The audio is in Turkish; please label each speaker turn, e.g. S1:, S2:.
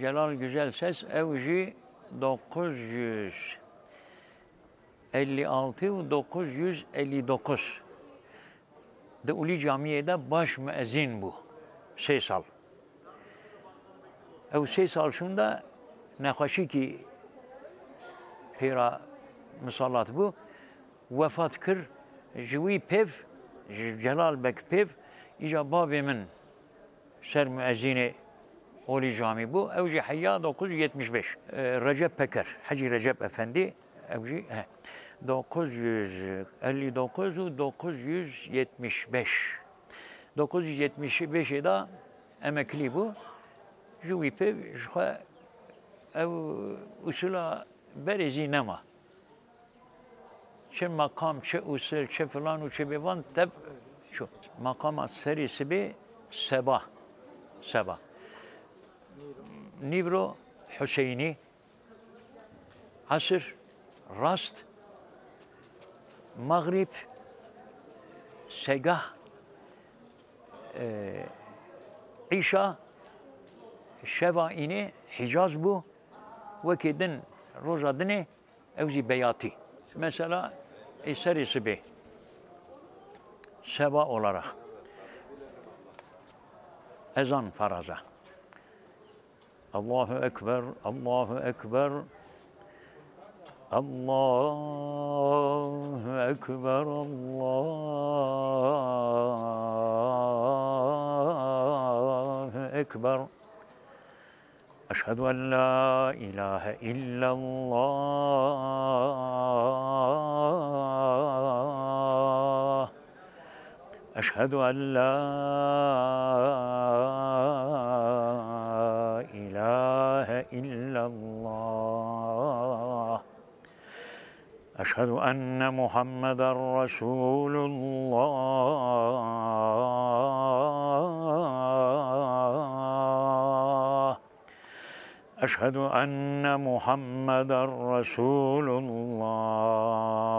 S1: Celal Güzel Ses evji 956 ve 959. De Uli Camii'de baş müezzin bu. Seysal. Ev Seysal şunda nekhaşi ki peyra musallat bu. Vefat kır. Jüvi pev, Celal Bek pev, ica babimin ser müezzini Uli Cami bu. Evci Hayya 975. Recep Peker, Hacı Recep Efendi evci 959 ve 975. 975'e de emekli bu. Jüvi pev, ev usula berezi nema. Çe makam, çe usul, çe falan, çe bevan, teb şu. Makamat serisi bir Seba. Seba. Nivro Hüseyini, Asır, Rast, Mağrib, Segah, İşa, Şevaini, Hicaz bu. Vekidin, Rozadini, Evzi Beyati. Mesela serisi bir Seba olarak ezan faraza. Allahu Ekber, Allahu Ekber, Allahu Ekber, Allahu Ekber. Eşhedü en la ilahe illallah. Eşhedü en la ilahe illallah. Eşhedü enne Muhammeden Resulullah. Eşhedü enne Muhammeden Resulullah.